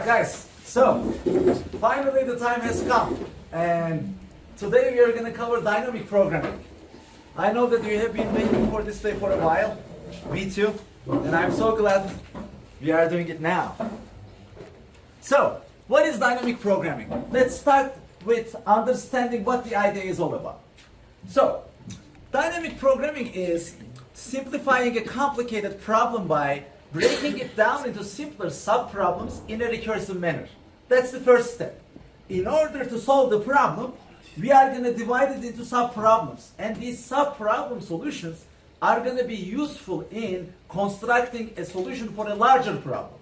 Alright guys, so finally the time has come and today we are going to cover dynamic programming. I know that you have been waiting for this day for a while, me too, and I'm so glad we are doing it now. So, what is dynamic programming? Let's start with understanding what the idea is all about. So, dynamic programming is simplifying a complicated problem by breaking it down into simpler subproblems in a recursive manner. That's the first step. In order to solve the problem, we are going to divide it into subproblems. And these subproblem solutions are going to be useful in constructing a solution for a larger problem.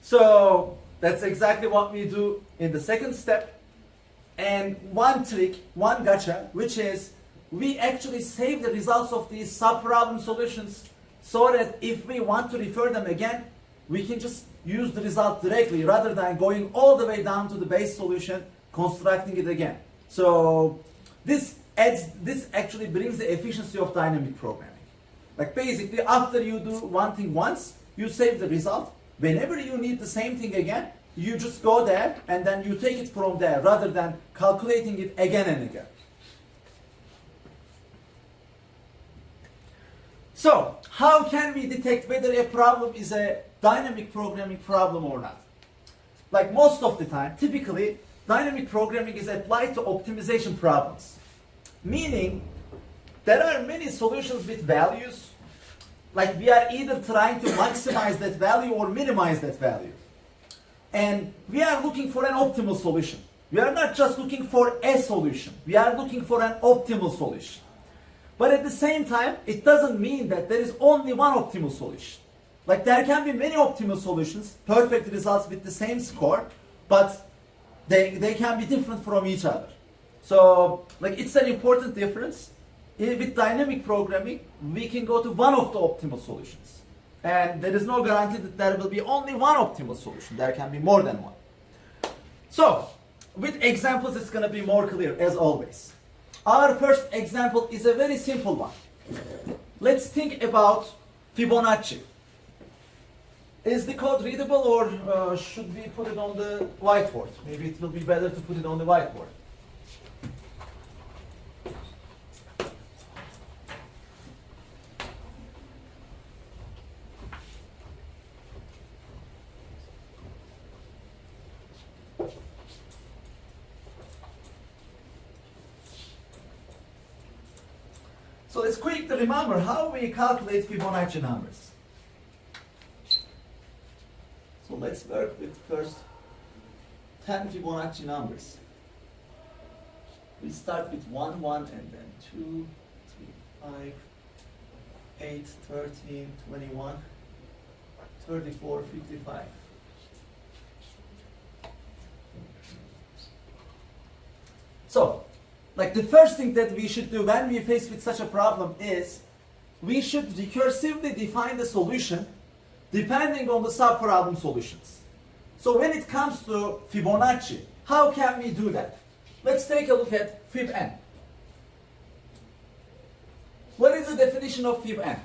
So that's exactly what we do in the second step. And one trick, one gotcha, which is we actually save the results of these subproblem solutions so that if we want to refer them again, we can just use the result directly rather than going all the way down to the base solution, constructing it again. So this actually brings the efficiency of dynamic programming. Like basically after you do one thing once, you save the result. Whenever you need the same thing again, you just go there and then you take it from there rather than calculating it again and again. So, how can we detect whether a problem is a dynamic programming problem or not? Like most of the time, typically, dynamic programming is applied to optimization problems. Meaning, there are many solutions with values, like we are either trying to maximize that value or minimize that value. And we are looking for an optimal solution. We are not just looking for a solution, we are looking for an optimal solution. But at the same time, it doesn't mean that there is only one optimal solution. Like there can be many optimal solutions, perfect results with the same score, but they can be different from each other. So like it's an important difference. With dynamic programming, we can go to one of the optimal solutions. And there is no guarantee that there will be only one optimal solution. There can be more than one. So with examples, it's going to be more clear as always. Our first example is a very simple one. Let's think about Fibonacci. Is the code readable or should we put it on the whiteboard? Maybe it will be better to put it on the whiteboard. So let's quickly remember how we calculate Fibonacci numbers. So let's work with first 10 Fibonacci numbers. We start with 1, 1, and then 2, 3, 5, 8, 13, 21, 34, 55. So, like the first thing that we should do when we face with such a problem is we should recursively define the solution depending on the subproblem solutions. So when it comes to Fibonacci, how can we do that? Let's take a look at FibN. What is the definition of FibN?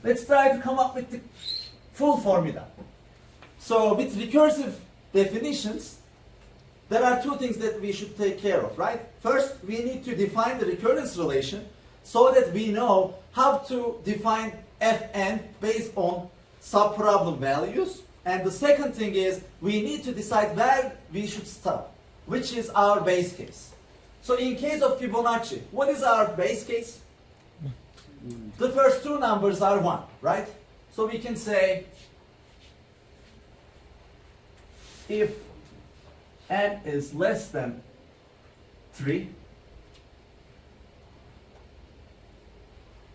Let's try to come up with the full formula. So with recursive definitions, there are two things that we should take care of, right? First, we need to define the recurrence relation so that we know how to define Fn based on subproblem values. And the second thing is we need to decide where we should stop, which is our base case. So in case of Fibonacci, what is our base case? The first two numbers are 1, right? So we can say if n is less than 3.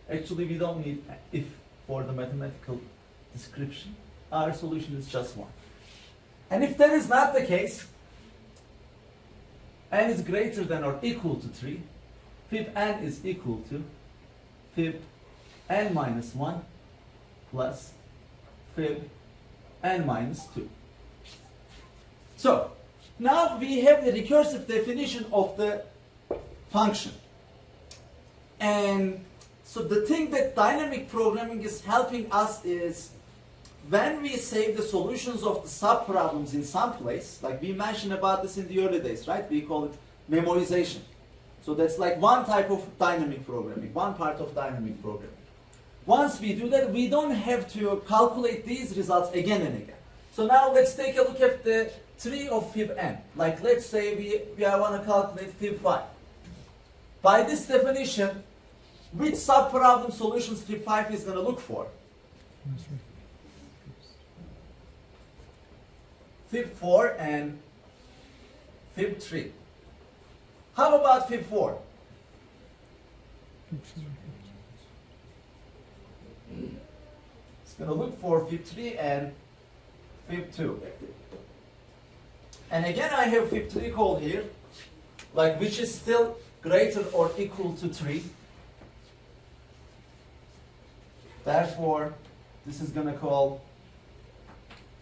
Actually, we don't need if for the mathematical description. Our solution is just 1. And if that is not the case, n is greater than or equal to 3, fib n is equal to fib n minus 1 plus fib n minus 2. So, now we have the recursive definition of the function. And so the thing that dynamic programming is helping us is when we save the solutions of the subproblems in some place, like we mentioned about this in the early days, right? We call it memorization. So that's like one type of dynamic programming, one part of dynamic programming. Once we do that, we don't have to calculate these results again and again. So now let's take a look at the tree of fib n. Like let's say we want to calculate fib 5. By this definition, which subproblem solutions fib 5 is going to look for? Fib 4 and fib 3. How about fib 4? It's going to look for fib 3 and fib 2. And again I have fib 3 called here, like which is still greater or equal to 3. Therefore, this is going to call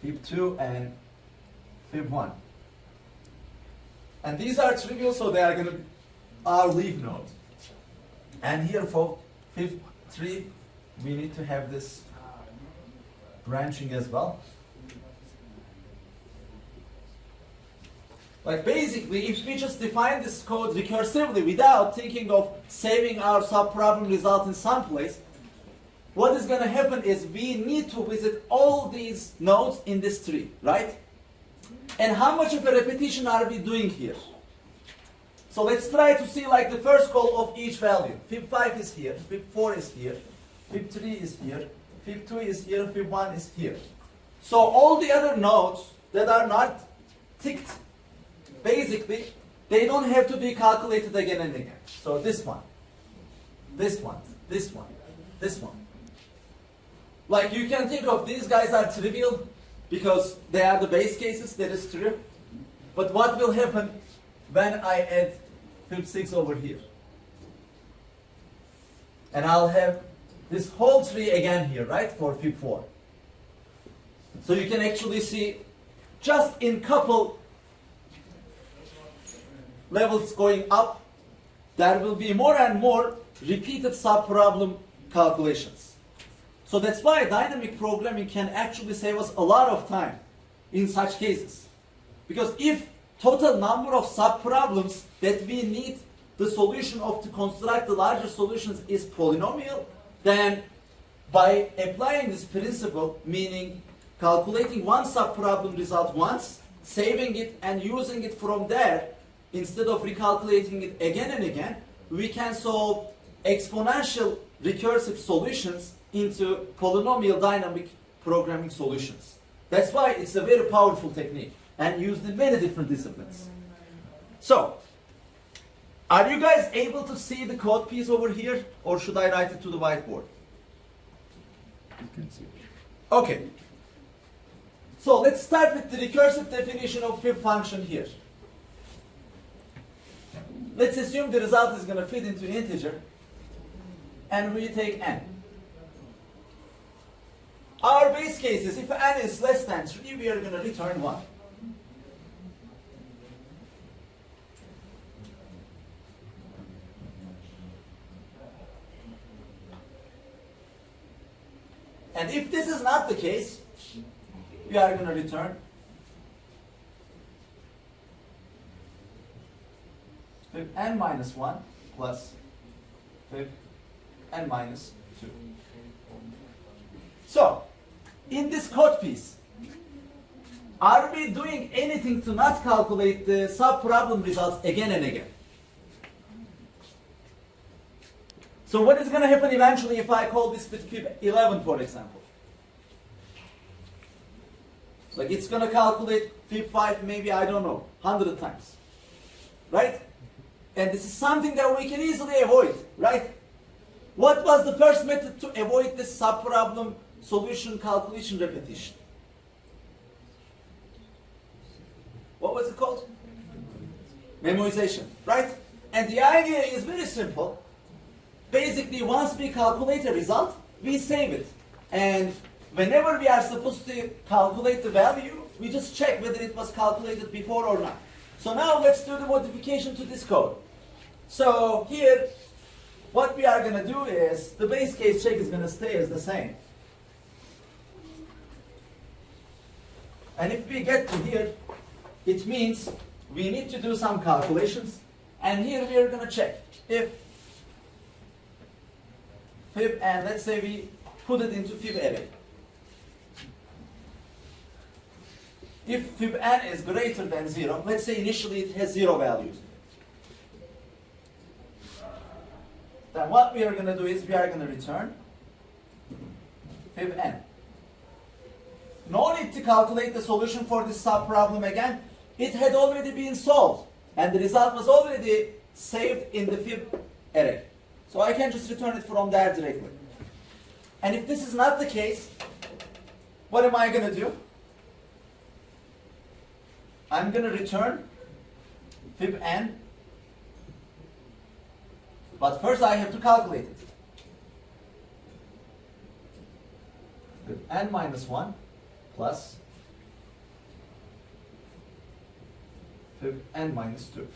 fib 2 and fib 1. And these are trivial, so they are going to be our leaf nodes. And here for fib 3, we need to have this branching as well. Like basically, if we just define this code recursively without thinking of saving our subproblem result in some place, what is going to happen is we need to visit all these nodes in this tree, right? And how much of a repetition are we doing here? So let's try to see like the first call of each value. Fib 5 is here, fib 4 is here, fib 3 is here, fib 2 is here, fib 1 is here. So all the other nodes that are not ticked, basically, they don't have to be calculated again and again. So this one, this one, this one, this one. Like you can think of these guys are trivial because they are the base cases, that is true. But what will happen when I add fib 6 over here? And I'll have this whole tree again here, right, for fib 4. So you can actually see just in couple levels going up, there will be more and more repeated subproblem calculations. So that's why dynamic programming can actually save us a lot of time in such cases. Because if total number of subproblems that we need the solution of to construct the larger solutions is polynomial, then by applying this principle, meaning calculating one subproblem result once, saving it and using it from there, instead of recalculating it again and again, we can solve exponential recursive solutions into polynomial dynamic programming solutions. That's why it's a very powerful technique and used in many different disciplines. So, are you guys able to see the code piece over here, or should I write it to the whiteboard? You can see. Okay. So let's start with the recursive definition of fib function here. Let's assume the result is going to fit into integer, and we take n. Our base case is if n is less than 3, we are going to return 1. And if this is not the case, we are going to return fib n minus 1 plus fib n minus 2. So, in this code piece, are we doing anything to not calculate the subproblem results again and again? So what is going to happen eventually if I call this with fib 11, for example? Like it's going to calculate fib 5 maybe, I don't know, 100 times. Right? And this is something that we can easily avoid, right? What was the first method to avoid this subproblem solution calculation repetition? What was it called? Memorization, right? And the idea is very simple. Basically, once we calculate a result, we save it. And whenever we are supposed to calculate the value, we just check whether it was calculated before or not. So now let's do the modification to this code. So here, what we are going to do is, the base case check is going to stay as the same. And if we get to here, it means we need to do some calculations. And here we are going to check if fib, and let's say we put it into fib array. If fib n is greater than 0, let's say initially it has 0 values. Then what we are going to do is we are going to return fib n. No need to calculate the solution for this subproblem again. It had already been solved. And the result was already saved in the fib array. So I can just return it from there directly. And if this is not the case, what am I going to do? I'm going to return fib n. But first I have to calculate it. Fib n minus 1 plus fib n minus 2.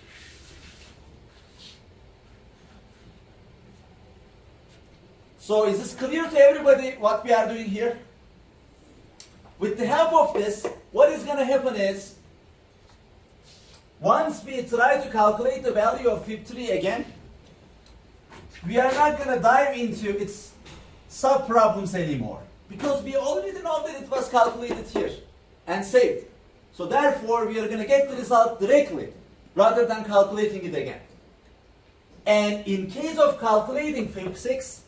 So is this clear to everybody what we are doing here? With the help of this, what is going to happen is, once we try to calculate the value of fib3 again, we are not going to dive into its subproblems anymore. Because we already know that it was calculated here and saved. So therefore, we are going to get the result directly rather than calculating it again. And in case of calculating fib6,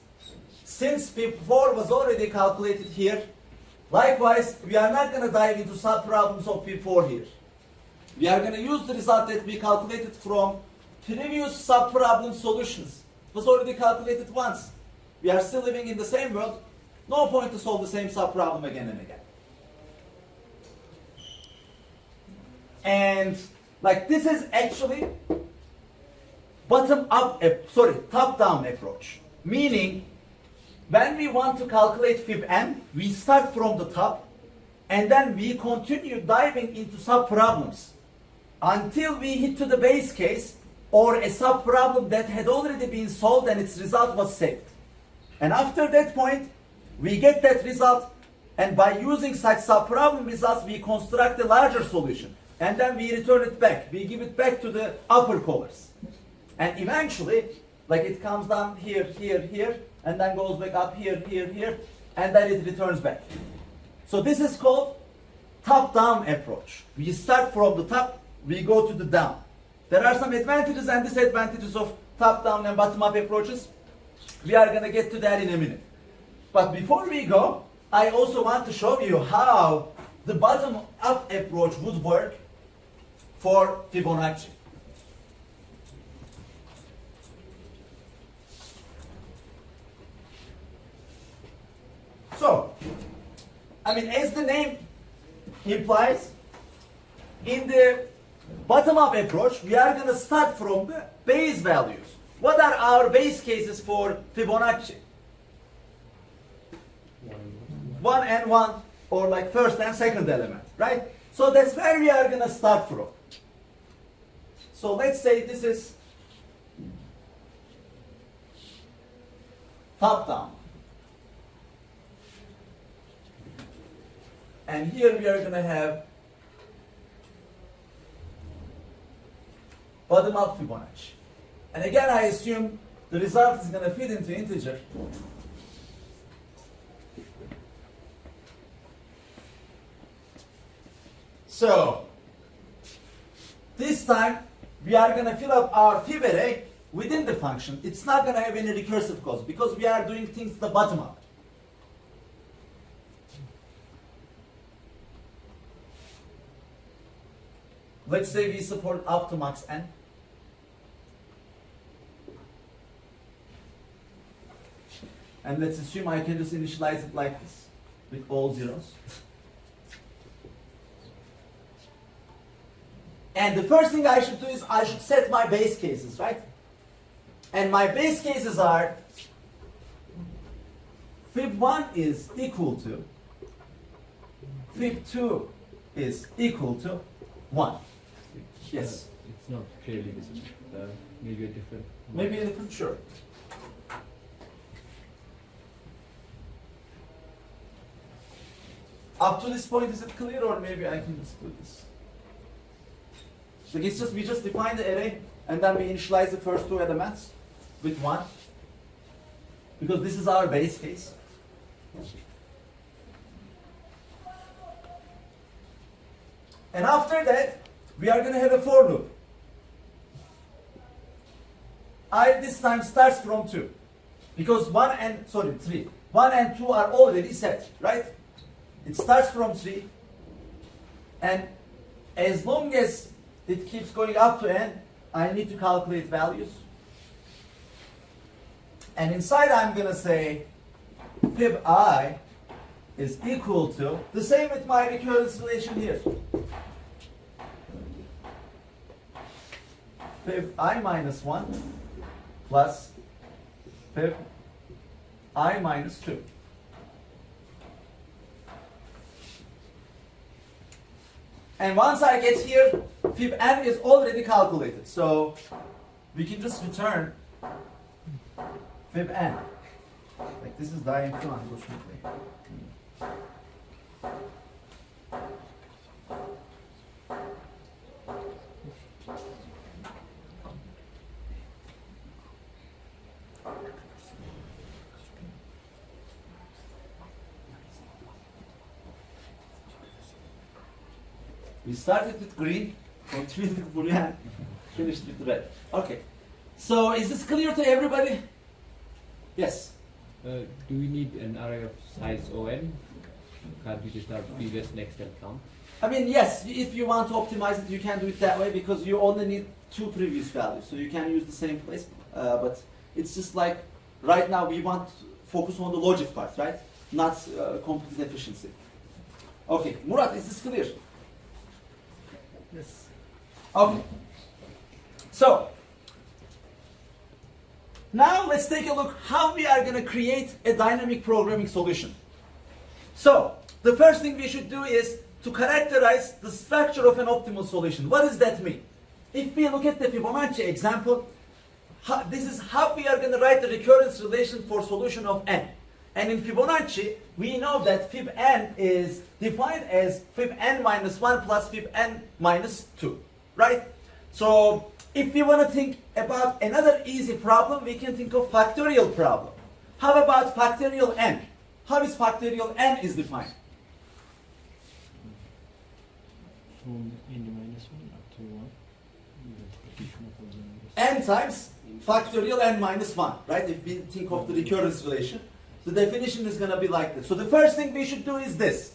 since fib4 was already calculated here, likewise, we are not going to dive into subproblems of fib4 here. We are going to use the result that we calculated from previous subproblem solutions. It was already calculated once. We are still living in the same world. No point to solve the same subproblem again and again. And like this is actually top-down approach. Meaning, when we want to calculate fib n, we start from the top and then we continue diving into subproblems until we hit to the base case or a subproblem that had already been solved and its result was saved. And after that point, we get that result, and by using such subproblem results, we construct a larger solution. And then we return it back. We give it back to the upper covers. And eventually, like it comes down here, here, here, and then goes back up here, here, here, and then it returns back. So this is called top-down approach. We start from the top, we go to the down. There are some advantages and disadvantages of top-down and bottom-up approaches. We are going to get to that in a minute. But before we go, I also want to show you how the bottom-up approach would work for Fibonacci. So, I mean, as the name implies, in the bottom-up approach, we are going to start from the base values. What are our base cases for Fibonacci? 1 and 1, or like first and second element, right? So that's where we are going to start from. So let's say this is top-down. And here we are going to have bottom-up Fibonacci. And again, I assume the result is going to fit into integer. So, this time, we are going to fill up our fib array within the function. It's not going to have any recursive calls because we are doing things the bottom up. Let's say we support up to max n. And let's assume I can just initialize it like this, with all zeros. And the first thing I should do is I should set my base cases, right? And my base cases are fib1 is equal to, fib2 is equal to 1. Yes? It's not clearly visible. Maybe a different. Maybe a different, sure. Up to this point, is it clear, or maybe I can just do this? Like it's just we just define the array and then we initialize the first two elements with 1 because this is our base case. And after that, we are going to have a for loop. I this time starts from 2 because 3. 1 and 2 are already set, right? It starts from 3, and as long as it keeps going up to n, I need to calculate values. And inside I'm going to say fib I is equal to, the same with my recurrence relation here. Fib I minus 1 plus fib I minus 2. And once I get here, fib n is already calculated. So we can just return fib n. Like this is diagonal, unfortunately. We started with green, continued with blue, and finished with red. Okay. So is this clear to everybody? Yes. Do we need an array of size on? Can't we just have previous, next, and count? I mean, yes, if you want to optimize it, you can do it that way because you only need 2 previous values. So you can use the same place. But it's just like, right now we want to focus on the logic part, right? Not complete efficiency. Okay, Murat, is this clear? Yes. Okay. So, now let's take a look how we are going to create a dynamic programming solution. So, the first thing we should do is to characterize the structure of an optimal solution. What does that mean? If we look at the Fibonacci example, this is how we are going to write the recurrence relation for solution of n. And in Fibonacci, we know that fib n is defined as fib n minus 1 plus fib n minus 2, right? So if we want to think about another easy problem, we can think of factorial problem. How about factorial n? How is factorial n is defined? From n minus 1 up to 1. N times factorial n minus 1, right? If we think of the recurrence relation. The definition is going to be like this. So the first thing we should do is this.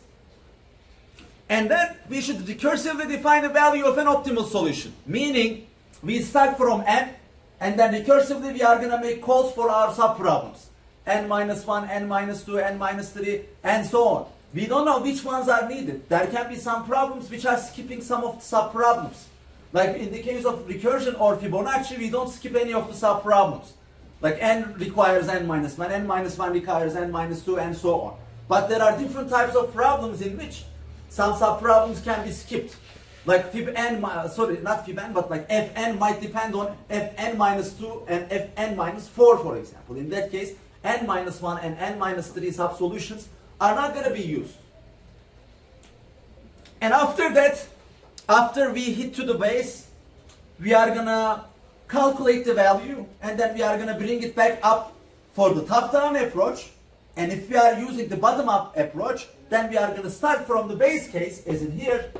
And then we should recursively define the value of an optimal solution. Meaning, we start from n, and then recursively we are going to make calls for our subproblems. N minus 1, n minus 2, n minus 3, and so on. We don't know which ones are needed. There can be some problems which are skipping some of the subproblems. Like in the case of recursion or Fibonacci, we don't skip any of the subproblems. Like n requires n minus 1, n minus 1 requires n minus 2, and so on. But there are different types of problems in which some subproblems can be skipped. Like fib n, sorry, not fib n, but like fn might depend on fn minus 2 and fn minus 4, for example. In that case, n minus 1 and n minus 3 subsolutions are not going to be used. And after that, after we hit to the base, we are going to calculate the value, and then we are going to bring it back up for the top-down approach. And if we are using the bottom-up approach, then we are going to start from the base case, as in here,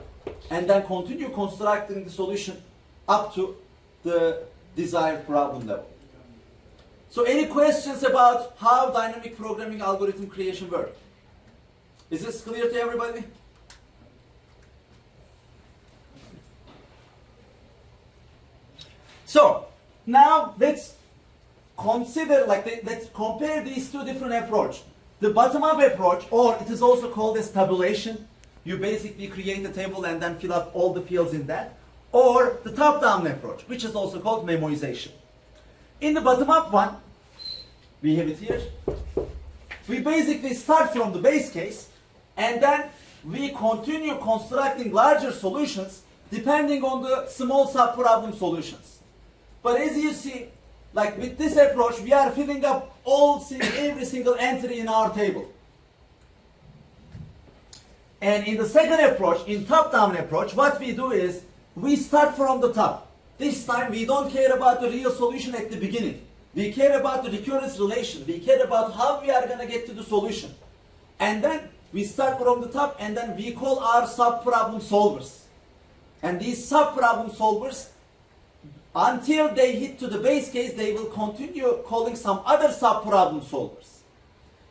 and then continue constructing the solution up to the desired problem level. So any questions about how dynamic programming algorithm creation works? Is this clear to everybody? So now let's consider, let's compare these two different approaches. The bottom-up approach, or it is also called as tabulation. You basically create a table and then fill up all the fields in that. Or the top-down approach, which is also called memoization. In the bottom-up one, we have it here. We basically start from the base case, and then we continue constructing larger solutions depending on the small subproblem solutions. But as you see, like with this approach, we are filling up every single entry in our table. And in the second approach, in top-down approach, what we do is we start from the top. This time we don't care about the real solution at the beginning. We care about the recurrence relation. We care about how we are going to get to the solution. And then we start from the top and then we call our sub-problem solvers. And these sub-problem solvers, until they hit to the base case, they will continue calling some other sub-problem solvers.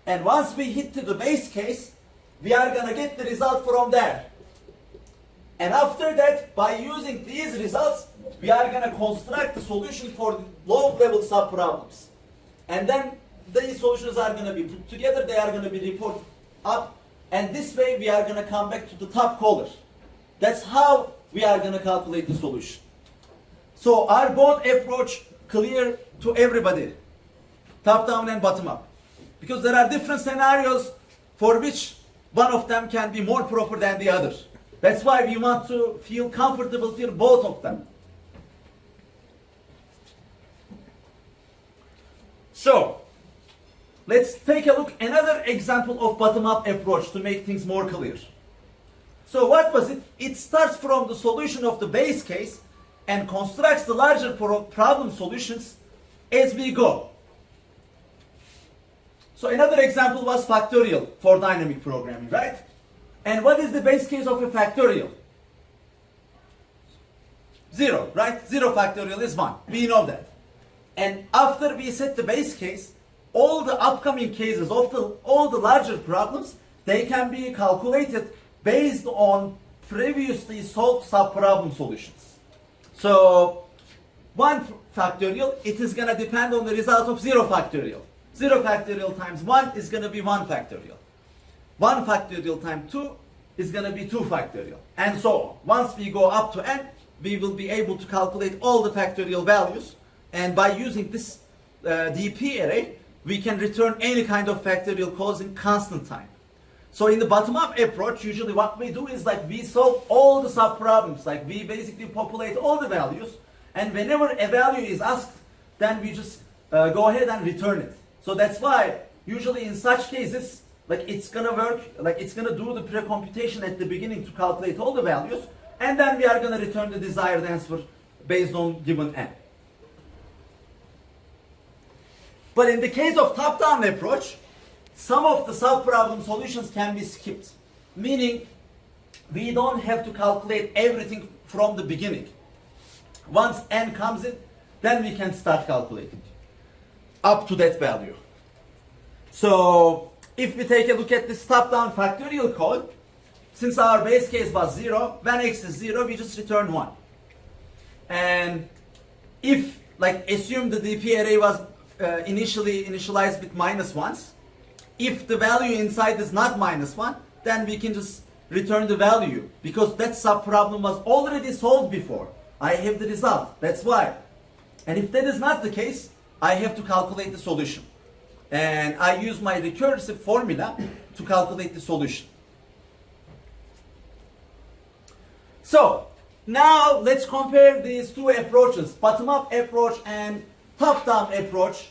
And once we hit to the base case, we are going to get the result from there. And after that, by using these results, we are going to construct the solution for the low-level sub-problems. And then these solutions are going to be put together, they are going to be reported up, and this way we are going to come back to the top caller. That's how we are going to calculate the solution. So are both approach clear to everybody? Top-down and bottom-up. Because there are different scenarios for which one of them can be more proper than the other. That's why we want to feel comfortable with both of them. So, let's take a look another example of bottom-up approach to make things more clear. So what was it? It starts from the solution of the base case and constructs the larger problem solutions as we go. So another example was factorial for dynamic programming, right? And what is the base case of a factorial? 0, right? 0 factorial is 1. We know that. And after we set the base case, all the upcoming cases of all the larger problems, they can be calculated based on previously solved subproblem solutions. So 1 factorial, it is going to depend on the result of 0 factorial. 0 factorial times 1 is going to be 1 factorial. 1 factorial times 2 is going to be 2 factorial. And so on. Once we go up to n, we will be able to calculate all the factorial values. And by using this DP array, we can return any kind of factorial causing constant time. So in the bottom-up approach, usually what we do is like we solve all the subproblems. Like we basically populate all the values. And whenever a value is asked, then we just go ahead and return it. So that's why usually in such cases, like it's gonna work, like it's gonna do the pre-computation at the beginning to calculate all the values, and then we are gonna return the desired answer based on given n. But in the case of top-down approach, some of the sub-problem solutions can be skipped. Meaning, we don't have to calculate everything from the beginning. Once n comes in, then we can start calculating up to that value. So, if we take a look at this top-down factorial code, since our base case was 0, when x is 0, we just return 1. And if, like, assume the DP array was initialized with -1s, if the value inside is not -1, then we can just return the value, because that subproblem was already solved before. I have the result, that's why. And if that is not the case, I have to calculate the solution. And I use my recursive formula to calculate the solution. So, now let's compare these two approaches, bottom-up approach and top-down approach,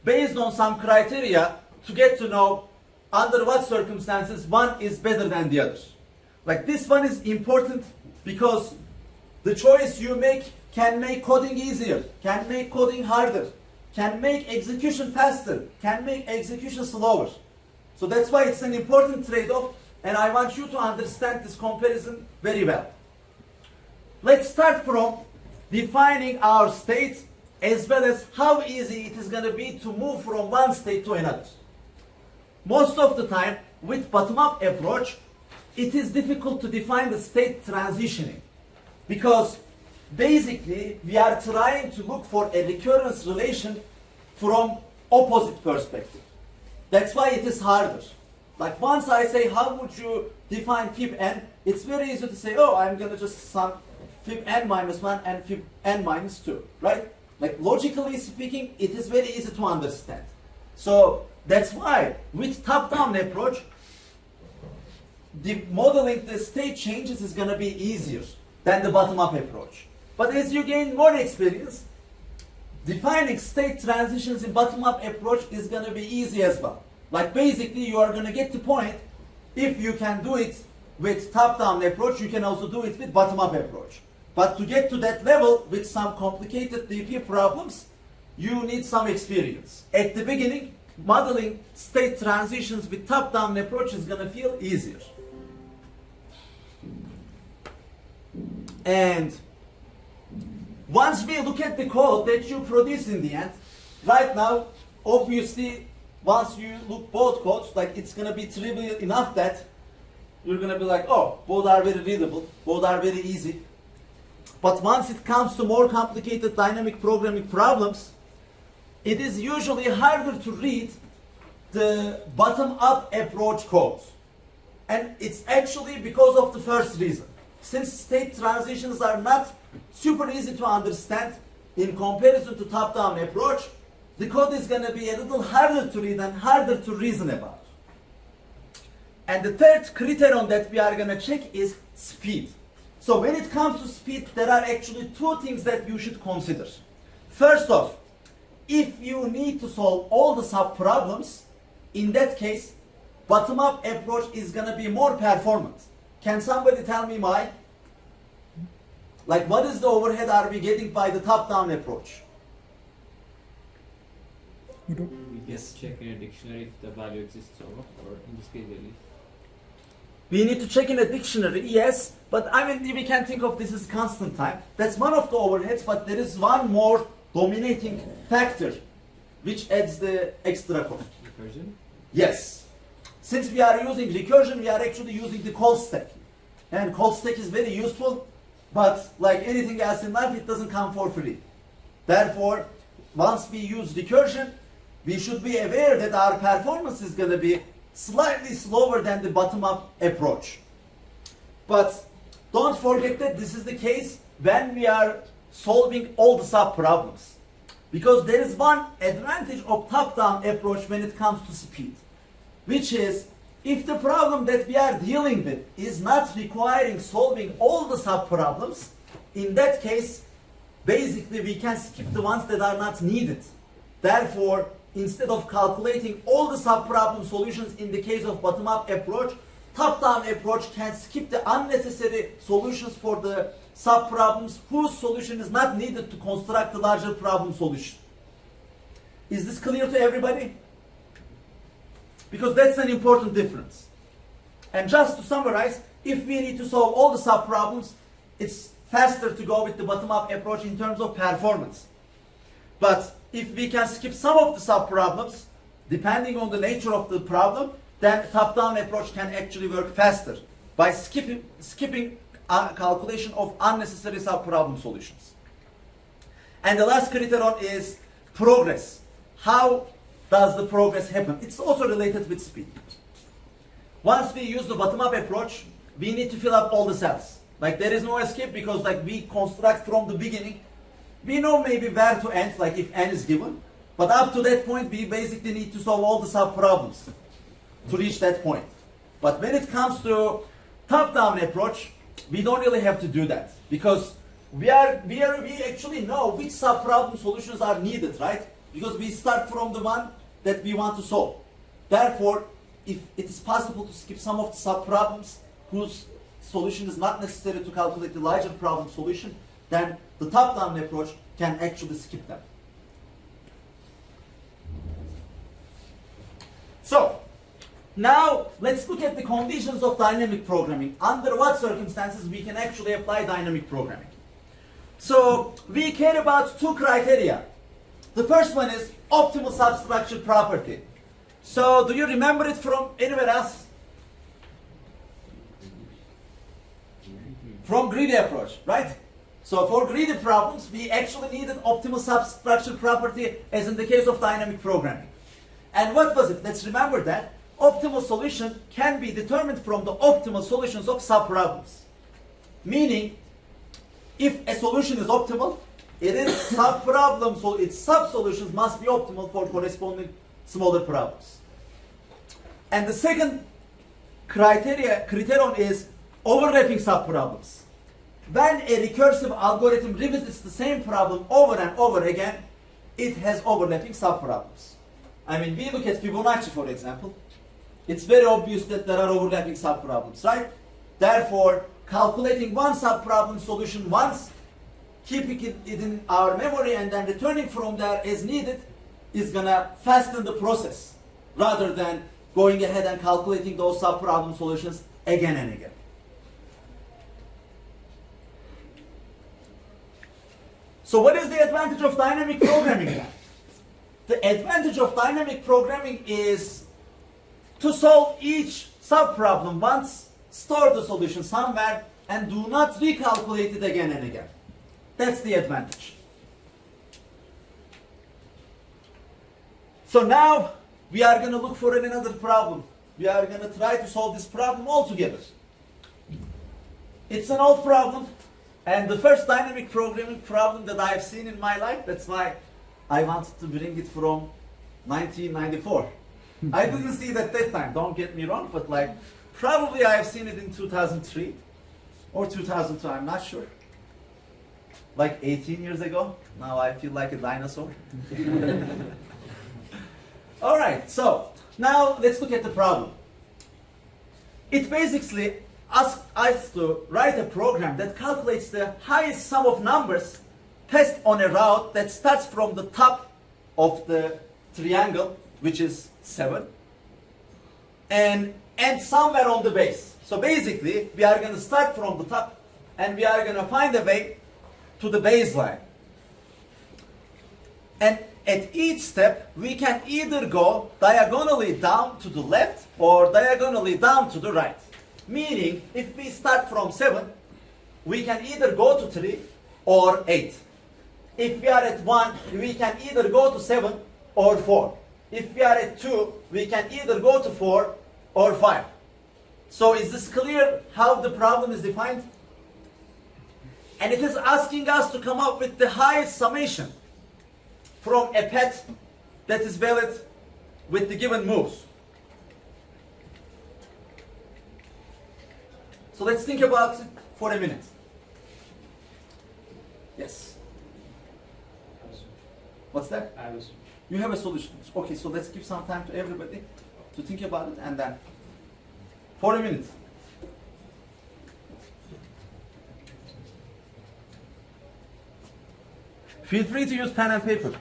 based on some criteria to get to know under what circumstances one is better than the other. Like this one is important because the choice you make can make coding easier, can make coding harder, can make execution faster, can make execution slower. So that's why it's an important trade-off, and I want you to understand this comparison very well. Let's start from defining our state as well as how easy it is going to be to move from one state to another. Most of the time, with bottom-up approach, it is difficult to define the state transitioning, because basically we are trying to look for a recurrence relation from opposite perspective. That's why it is harder. Like once I say how would you define fib n, it's very easy to say, oh, I'm going to just sum fib n minus 1 and fib n minus 2, right? Like logically speaking, it is very easy to understand. So that's why with top-down approach, modeling the state changes is going to be easier than the bottom-up approach. But as you gain more experience, defining state transitions in bottom-up approach is going to be easy as well. Like basically you are going to get to point if you can do it with top-down approach, you can also do it with bottom-up approach. But to get to that level with some complicated DP problems, you need some experience. At the beginning, modeling state transitions with top-down approach is going to feel easier. And once we look at the code that you produce in the end, right now, obviously, once you look both codes, like it's going to be trivial enough that you're going to be like, oh, both are very readable, both are very easy. But once it comes to more complicated dynamic programming problems, it is usually harder to read the bottom-up approach codes. And it's actually because of the first reason. Since state transitions are not super easy to understand in comparison to top-down approach, the code is going to be a little harder to read and harder to reason about. And the third criterion that we are going to check is speed. So when it comes to speed, there are actually two things that you should consider. First off, if you need to solve all the sub-problems, in that case, bottom-up approach is going to be more performant. Can somebody tell me why? Like, what is the overhead are we getting by the top-down approach? We just check in a dictionary if the value exists or not, or in this case at least. We need to check in a dictionary, yes, but I mean, we can think of this as constant time. That's one of the overheads, but there is one more dominating factor which adds the extra cost. Recursion? Yes. Since we are using recursion, we are actually using the call stack. And call stack is very useful, but like anything else in life, it doesn't come for free. Therefore, once we use recursion, we should be aware that our performance is going to be slightly slower than the bottom-up approach. But don't forget that this is the case when we are solving all the sub-problems. Because there is one advantage of top-down approach when it comes to speed, which is if the problem that we are dealing with is not requiring solving all the sub-problems, in that case, basically we can skip the ones that are not needed. Therefore, instead of calculating all the sub-problem solutions in the case of bottom-up approach, top-down approach can skip the unnecessary solutions for the sub-problems whose solution is not needed to construct the larger problem solution. Is this clear to everybody? Because that's an important difference. And just to summarize, if we need to solve all the sub-problems, it's faster to go with the bottom-up approach in terms of performance. But if we can skip some of the sub-problems, depending on the nature of the problem, then top-down approach can actually work faster by skipping calculation of unnecessary sub-problem solutions. And the last criterion is progress. How does the progress happen? It's also related with speed. Once we use the bottom-up approach, we need to fill up all the cells. Like there is no escape because like we construct from the beginning. We know maybe where to end, like if n is given. But up to that point, we basically need to solve all the sub-problems to reach that point. But when it comes to top-down approach, we don't really have to do that. Because we actually know which sub-problem solutions are needed, right? Because we start from the one that we want to solve. Therefore, if it is possible to skip some of the sub-problems whose solution is not necessary to calculate the larger problem solution, then the top-down approach can actually skip them. So, now let's look at the conditions of dynamic programming. Under what circumstances we can actually apply dynamic programming. So, we care about two criteria. The first one is optimal substructure property. So, do you remember it from anywhere else? From greedy approach, right? So for greedy problems, we actually needed optimal substructure property as in the case of dynamic programming. And what was it? Let's remember that optimal solution can be determined from the optimal solutions of subproblems. Meaning, if a solution is optimal, it is subproblem, so its sub-solutions must be optimal for corresponding smaller problems. And the second criterion is overlapping subproblems. When a recursive algorithm revisits the same problem over and over again, it has overlapping subproblems. I mean, we look at Fibonacci, for example. It's very obvious that there are overlapping subproblems, right? Therefore, calculating one subproblem solution once, keeping it in our memory and then returning from there as needed is gonna fasten the process rather than going ahead and calculating those subproblem solutions again and again. So what is the advantage of dynamic programming then? The advantage of dynamic programming is to solve each subproblem once, store the solution somewhere, and do not recalculate it again and again. That's the advantage. So now we are going to look for another problem. We are going to try to solve this problem all together. It's an old problem, and the first dynamic programming problem that I've seen in my life. That's why I wanted to bring it from 1994. I didn't see it at that time, don't get me wrong, but like probably I've seen it in 2003 or 2002, I'm not sure. Like 18 years ago. Now I feel like a dinosaur. All right, so now let's look at the problem. It basically asks us to write a program that calculates the highest sum of numbers passed on a route that starts from the top of the triangle, which is 7, and ends somewhere on the base. So basically, we are going to start from the top and we are going to find a way to the baseline. And at each step, we can either go diagonally down to the left or diagonally down to the right. Meaning, if we start from 7, we can either go to 3 or 8. If we are at 1, we can either go to 7 or 4. If we are at 2, we can either go to 4 or 5. So is this clear how the problem is defined? And it is asking us to come up with the highest summation from a path that is valid with the given moves. So let's think about it for a minute. Yes. What's that? You have a solution. Okay, so let's give some time to everybody to think about it and then for a minute. Feel free to use pen and paper.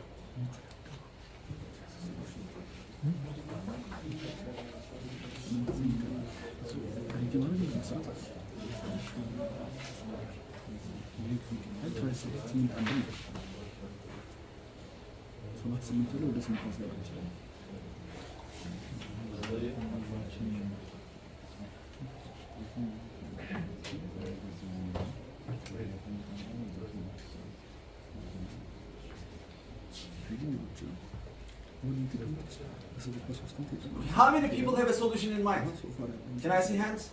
How many people have a solution in mind? Can I see hands?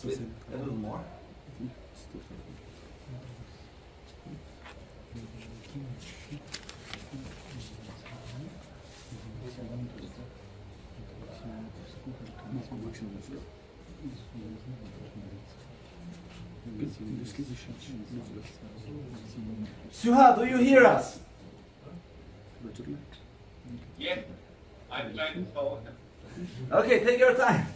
A little more. Suha, do you hear us? Yeah, I'm trying to follow him. Okay, take your time.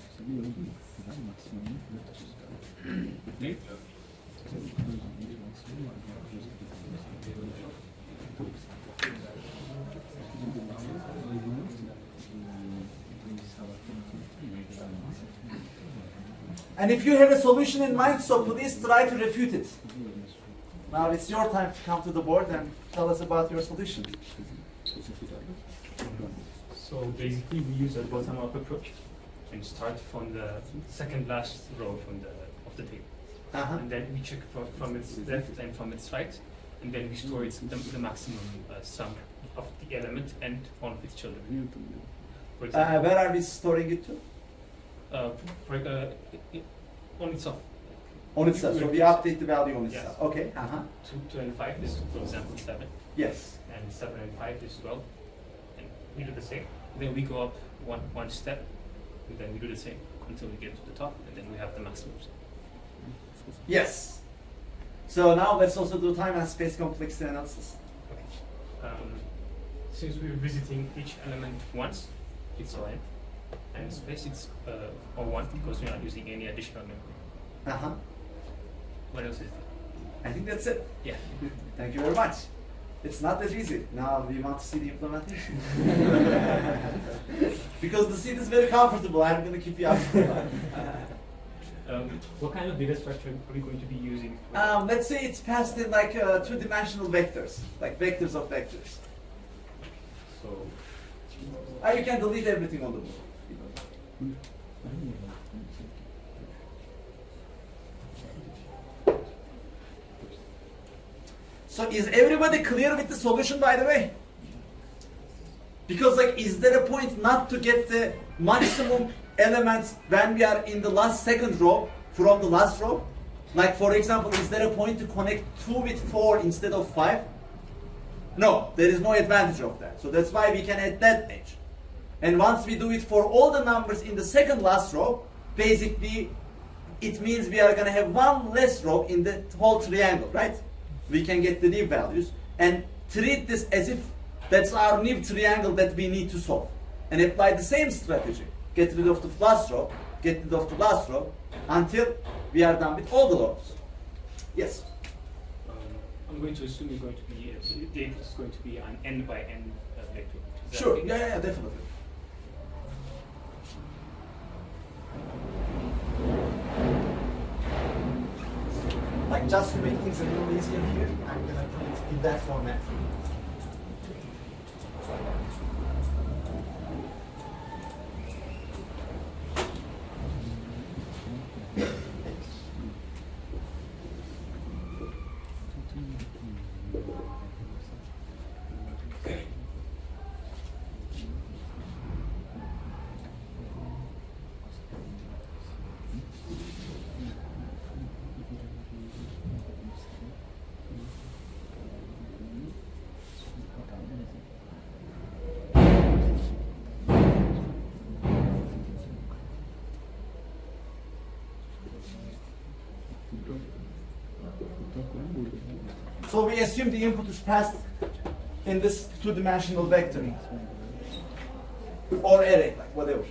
And if you have a solution in mind, so please try to refute it. Now it's your time to come to the board and tell us about your solution. So basically we use a bottom-up approach and start from the second last row of the table. And then we check from its left and from its right, and then we store the maximum sum of the element and one of its children. For example, Where are we storing it to? on itself. On itself, so we update the value on itself. Yes. Okay, 2 and 5 is, for example, 7, Yes. and 7 and 5 is 12, and we do the same. Then we go up one step, and then we do the same until we get to the top, and then we have the maximums. Yes. So now let's also do time and space complexity analysis. Since we're visiting each element once, it's ON, and space it's O1 because we're not using any additional memory. Uh-huh. What else is there? I think that's it. Yeah. Thank you very much. It's not that easy. Now we want to see the implementation. Because the seat is very comfortable, I'm going to keep you up. What kind of data structure are we going to be using? Let's say it's passed in like two-dimensional vectors, like vectors of vectors. So, You can delete everything on the board. So is everybody clear with the solution, by the way? Because like, is there a point not to get the maximum elements when we are in the last second row from the last row? Like for example, is there a point to connect 2 with 4 instead of 5? No, there is no advantage of that. So that's why we can add that edge. And once we do it for all the numbers in the second last row, basically it means we are going to have one less row in the whole triangle, right? We can get the new values and treat this as if that's our new triangle that we need to solve. And apply the same strategy. Get rid of the last row, get rid of the last row, until we are done with all the rows. Yes? I'm going to assume it's going to be, it's going to be an n by n vector. Is that Sure, okay? yeah, definitely. Like just to make things a little easier here, I'm gonna put it in that format. So we assume the input is passed in this two-dimensional vector or array, like whatever.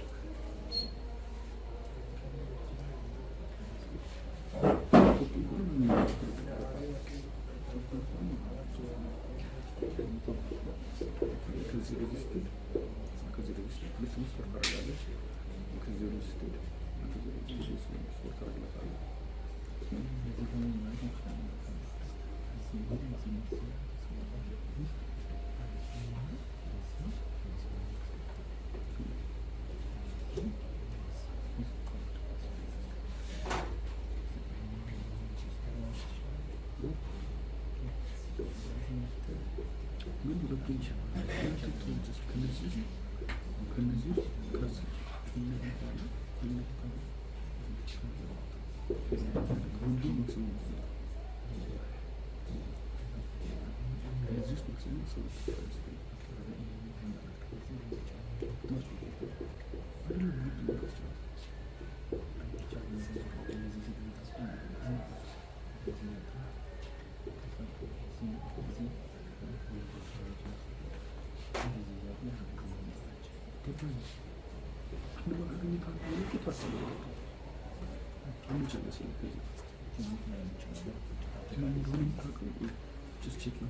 Just checking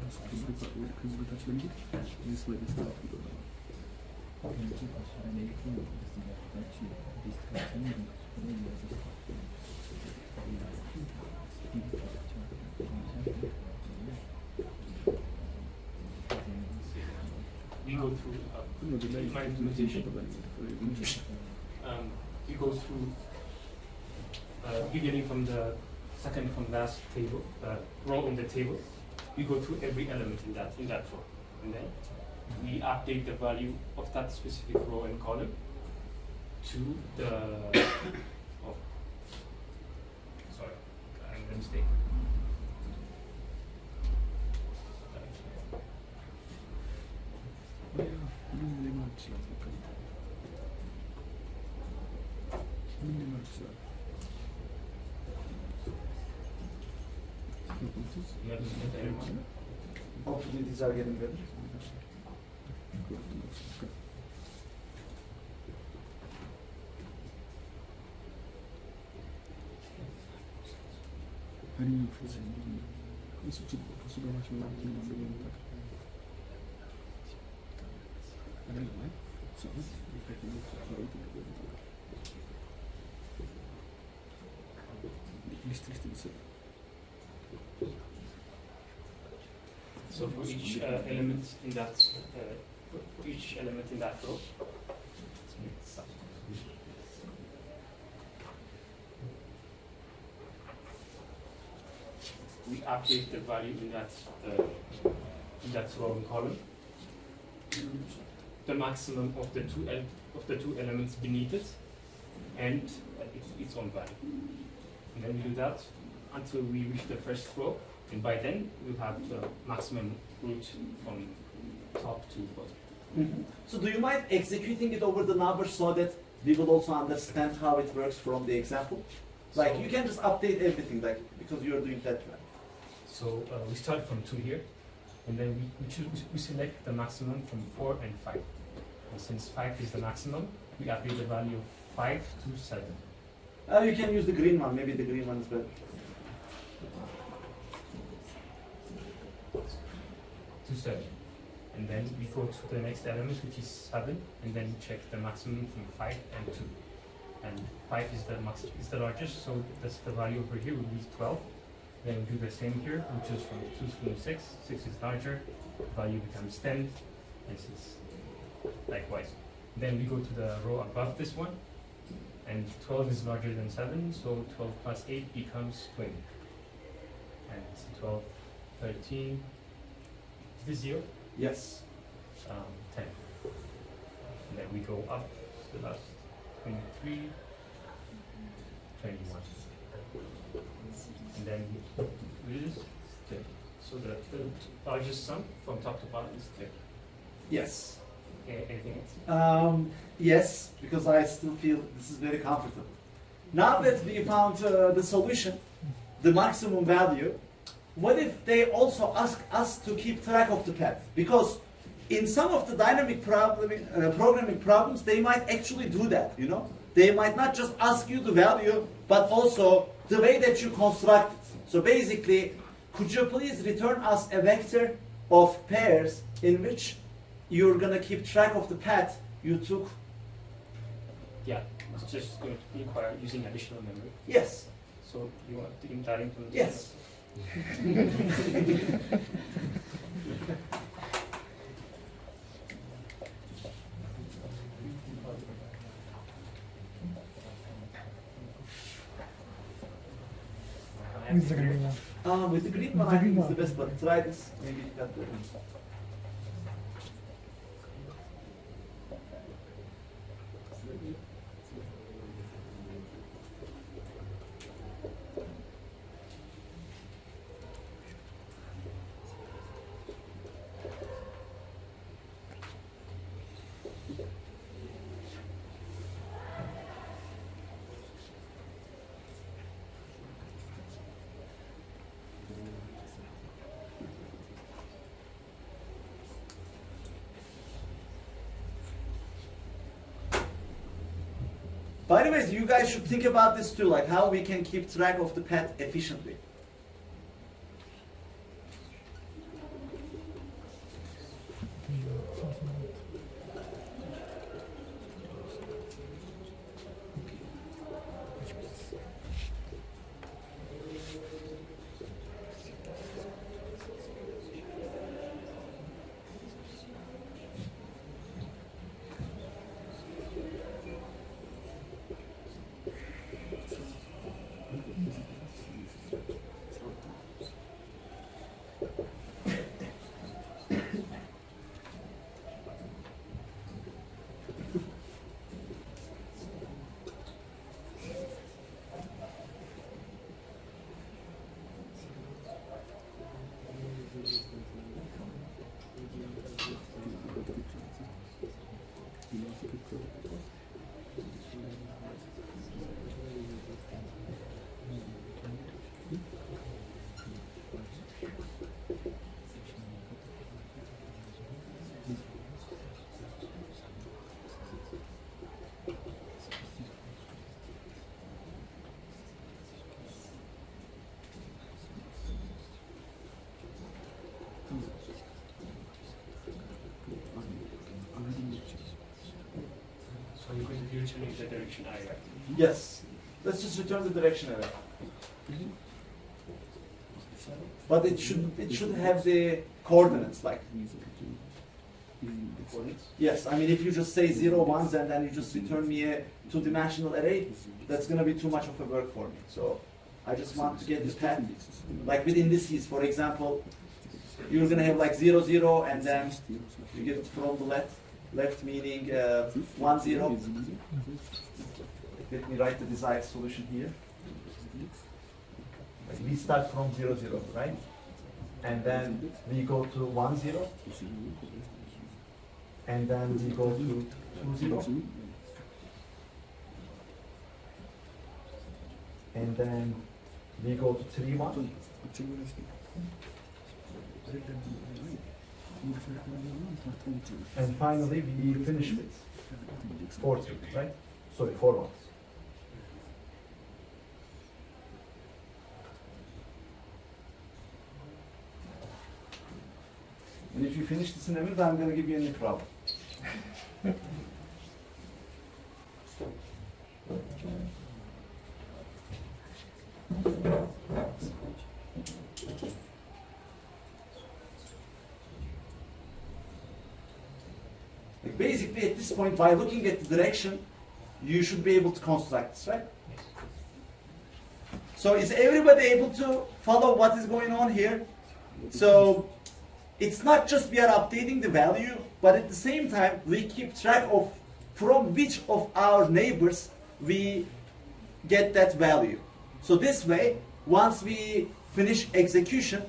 this way this stuff. We go through my implementation. We go through beginning from the second from last table row in the table. We go through every element in that row, and then we update the value of that specific row and column to the. Oh, sorry, I made a mistake. Hopefully these are getting better. So for each element in that row, we update the value in that row and column. The maximum of the two elements beneath it, and its own value. And then we do that until we reach the first row, and by then we'll have the maximum root from top to bottom. So do you mind executing it over the numbers so that we will also understand how it works from the example? Like So- you can just update everything, like because you are doing that. Right? So we start from 2 here, and then we select the maximum from 4 and 5. And since 5 is the maximum, we update the value of 5 to 7. You can use the green one. Maybe the green one is better. To 7. And then we go to the next element, which is 7, and then we check the maximum from 5 and 2. And 5 is the largest, so that's the value over here will be 12. Then we do the same here, we choose from 2 to 6. 6 is larger, value becomes 10, and 6 likewise. Then we go to the row above this one, and 12 is larger than 7, so 12 plus 8 becomes 20. And 12, 13, is this 0? Yes. 10. And then we go up to the last 23, 21. And then we this 30. So the largest sum from top to bottom is 30. Yes. Anything else? Yes, because I still feel this is very comfortable. Now that we found the solution, the maximum value, what if they also ask us to keep track of the path? Because in some of the dynamic programming problems, they might actually do that, you know? They might not just ask you the value, but also the way that you construct it. So basically, could you please return us a vector of pairs in which you're going to keep track of the path you took? Yeah, it's just going to require using additional memory. Yes. So you want to that implement? Yes. With the green one. With the green one, I think it's the best, but try this. Maybe that will. By the way, you guys should think about this too, like how we can keep track of the path efficiently. be returning the direction I, right? Yes. Let's just return the direction array. But it should have the coordinates like. Yes, I mean if you just say 0, 1s and then you just return me a two-dimensional array, that's gonna be too much of a work for me. So I just want to get the path. Like with indices, for example, you're gonna have like 0, 0 and then you get it from the left meaning 1, 0. Let me write the desired solution here. We start from 0, 0, right? And then we go to 1, 0. And then we go to 2, 0. And then we go to 3, 1. And finally we finish with 4, 2, right? Sorry, 4, 1. And if you finish this in a minute, I'm going to give you a new problem. Like basically, at this point, by looking at the direction, you should be able to construct this, right? So is everybody able to follow what is going on here? So it's not just we are updating the value, but at the same time, we keep track of from which of our neighbors we get that value. So this way, once we finish execution,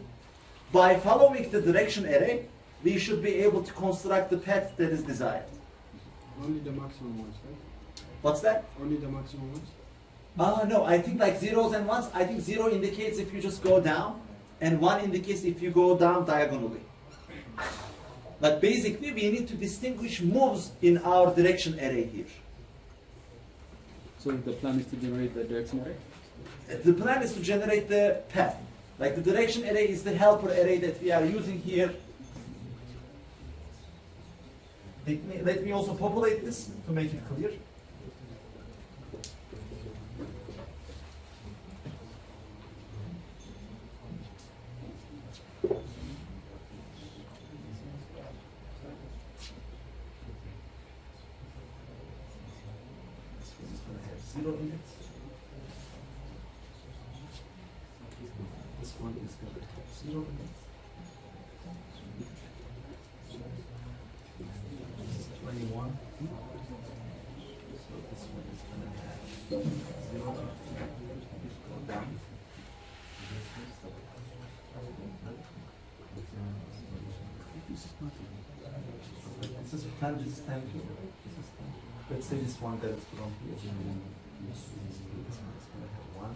by following the direction array, we should be able to construct the path that is desired. Only the maximum ones, right? What's that? Only the maximum ones? No, I think like zeros and ones. I think 0 indicates if you just go down, and 1 indicates if you go down diagonally. But basically, we need to distinguish moves in our direction array here. So the plan is to generate the direction array? The plan is to generate the path. Like the direction array is the helper array that we are using here. Let me also populate this to make it clear. Zero in it. This one is going to have 0 in it. This is 21. So this one is going to have 0. Go down. This is 10, this is 10. Let's say this one that is from here. This one is going to have 1.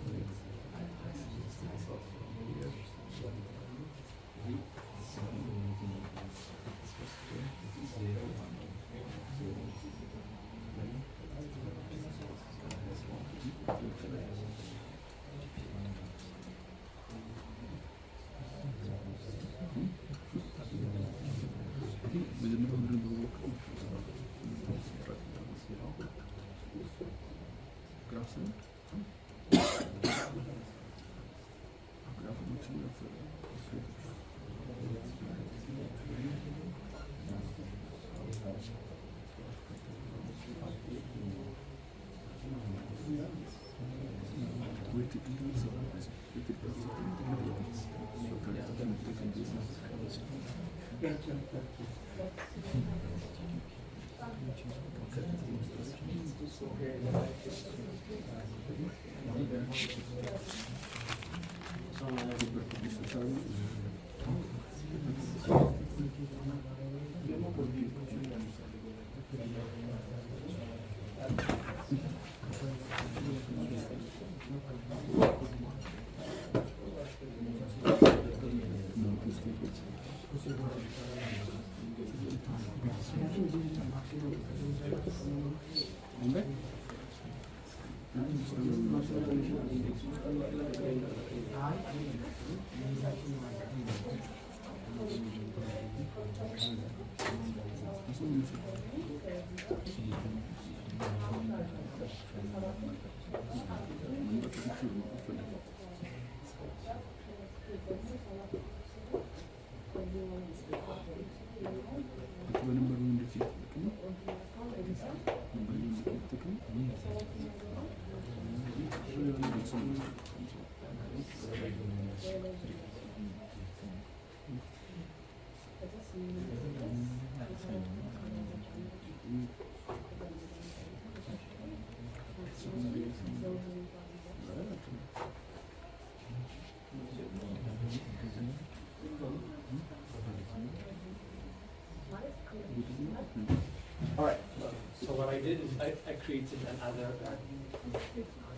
I did is I created another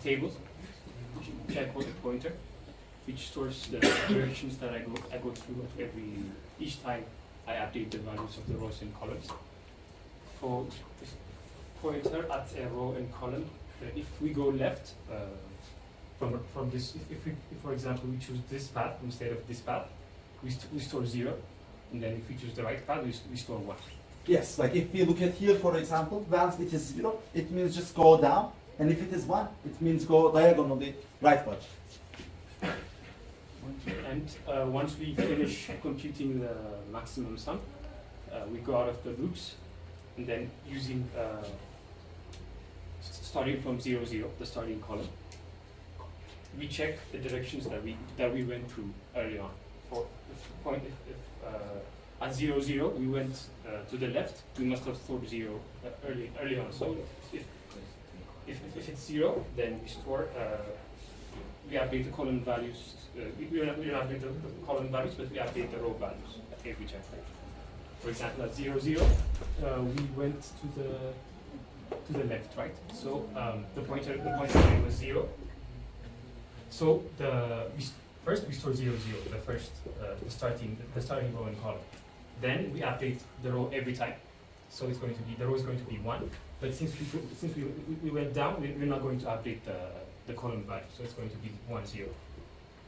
table, which I call the pointer, which stores the directions that I go through each time I update the values of the rows and columns. For pointer at a row and column, if we go left from this, if for example we choose this path instead of this path, we store 0, and then if we choose the right path, we store 1. Yes, like if we look at here, for example, once it is 0, it means just go down, and if it is 1, it means go diagonally rightward. And once we finish computing the maximum sum, we go out of the loops, and then using starting from 0, 0, the starting column, we check the directions that we went through early on. For at 0, 0, we went to the left. We must have stored 0 early on. So if it's 0, then we store. We update the column values. We don't update the column values, but we update the row values every time. For example, at 0, 0, we went to the left, right? So the pointer name was 0. So first we store 0, 0, the starting row and column. Then we update the row every time. So it's going to be, the row is going to be 1. But since we went down, we're not going to update the column value. So it's going to be 1, 0.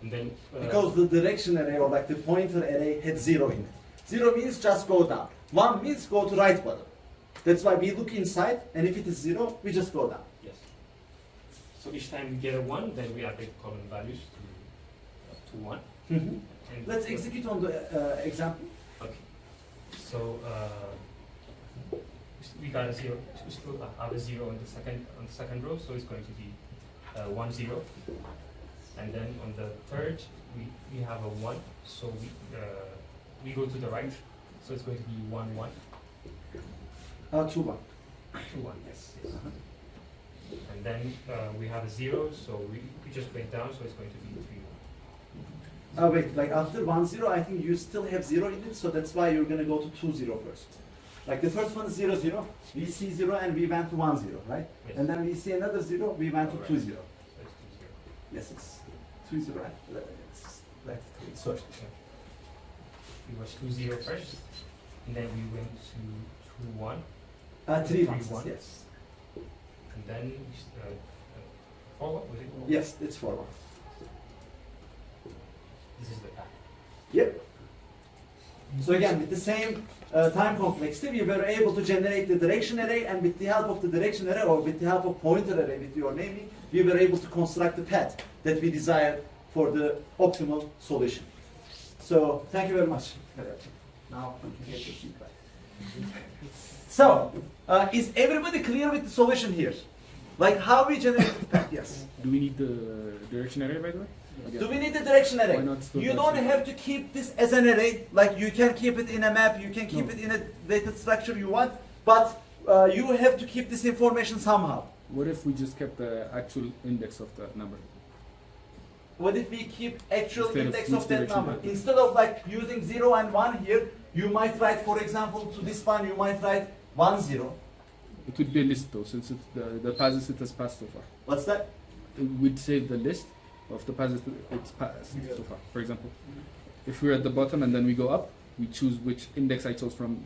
And then Because the direction array or like the pointer array had 0 in it. 0 means just go down. 1 means go to right bottom. That's why we look inside, and if it is 0, we just go down. yes. So each time we get a 1, then we update the column values to 1. And Let's execute on the example. Okay. So we got a 0. We still have a 0 on the second row, so it's going to be 1, 0. And then on the third, we have a 1, so we go to the right, so it's going to be 1, 1. 2, 1. 2, 1, yes. And then we have a 0, so we just went down, so it's going to be 3, 1. Wait, like after 1, 0, I think you still have 0 in it, so that's why you're going to go to 2, 0 first. Like the first one is 0, 0, we see 0 and we went to 1, 0, right? Yes. And then we see another 0, we went to 2, 0. So it's 2, 0. Yes, it's 2, 0, right? Sorry. It was 2, 0 first, and then we went to 2, 1, 3, 1, 1, yes. and then 4, was it? Yes, it's 4, 1. This is the path. Yep. So again, with the same time complexity, we were able to generate the direction array, and with the help of the direction array, or with the help of pointer array with your naming, we were able to construct the path that we desired for the optimal solution. So, thank you very much. Now, we can get your feedback. So, is everybody clear with the solution here? Like how we generate the path? Yes. Do we need the direction array, by the way? Do we need the direction array? Why not still You don't direction? have to keep this as an array. Like you can keep it in a map, you can keep it in a data structure you want, but you have to keep this information somehow. What if we just kept the actual index of the number? What if we keep actual Instead of index each of that direction number? pattern. Instead of like using 0 and 1 here, you might write, for example, to this one, you might write 1, 0. It would be a list though, since it's the passes it has passed so far. What's that? We'd save the list of the passes it's passed so far. For example, if we're at the bottom and then we go up, we choose which index I chose from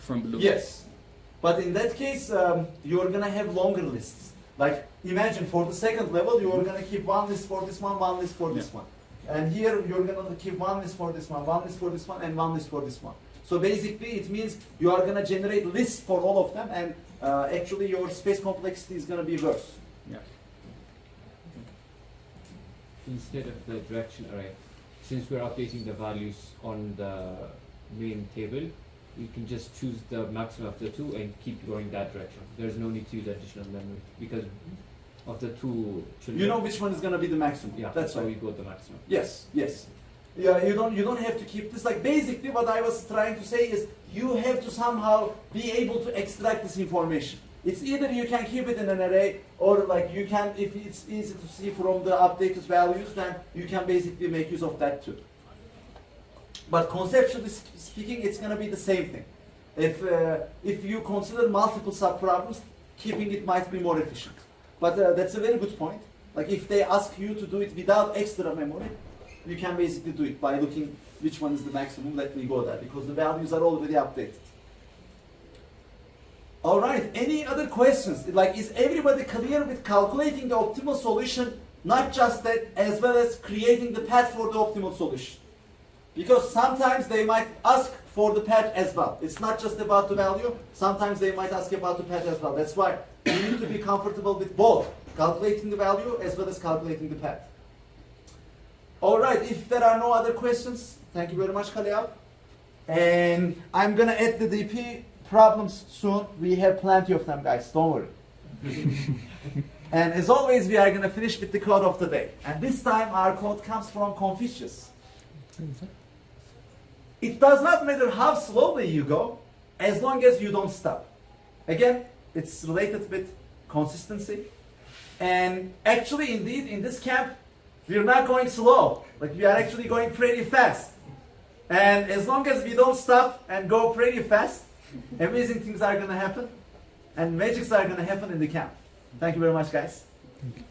below. Yes. But in that case, you're going to have longer lists. Like, imagine for the second level, you're going to keep one list for this one list for this one. And here, you're going to keep one list for this one list for this one, and one list for this one. So basically, it means you are going to generate lists for all of them, and actually your space complexity is going to be worse. Yeah. Instead of the direction array, since we're updating the values on the main table, you can just choose the maximum of the two and keep going that direction. There's no need to use additional memory because of the two children. You know which one is going to be the maximum. Yeah, That's so right. we go the maximum. Yes, yes. Yeah, you don't have to keep this. Like basically, what I was trying to say is you have to somehow be able to extract this information. It's either you can keep it in an array, or like you can, if it's easy to see from the updated values, then you can basically make use of that too. But conceptually speaking, it's going to be the same thing. If you consider multiple subproblems, keeping it might be more efficient. But that's a very good point. Like if they ask you to do it without extra memory, you can basically do it by looking which one is the maximum. Let me go there because the values are already updated. All right, any other questions? Like, is everybody clear with calculating the optimal solution, not just that, as well as creating the path for the optimal solution? Because sometimes they might ask for the path as well. It's not just about the value. Sometimes they might ask about the path as well. That's why you need to be comfortable with both, calculating the value as well as calculating the path. All right, if there are no other questions, thank you very much, Kaliab. And I'm gonna add the DP problems soon. We have plenty of them, guys, don't worry. And as always, we are going to finish with the code of the day. And this time our code comes from Confucius. It does not matter how slowly you go, as long as you don't stop. Again, it's related with consistency. And actually, indeed, in this camp, we're not going slow. Like, we are actually going pretty fast. And as long as we don't stop and go pretty fast, amazing things are going to happen, and magics are going to happen in the camp. Thank you very much, guys. Thank you.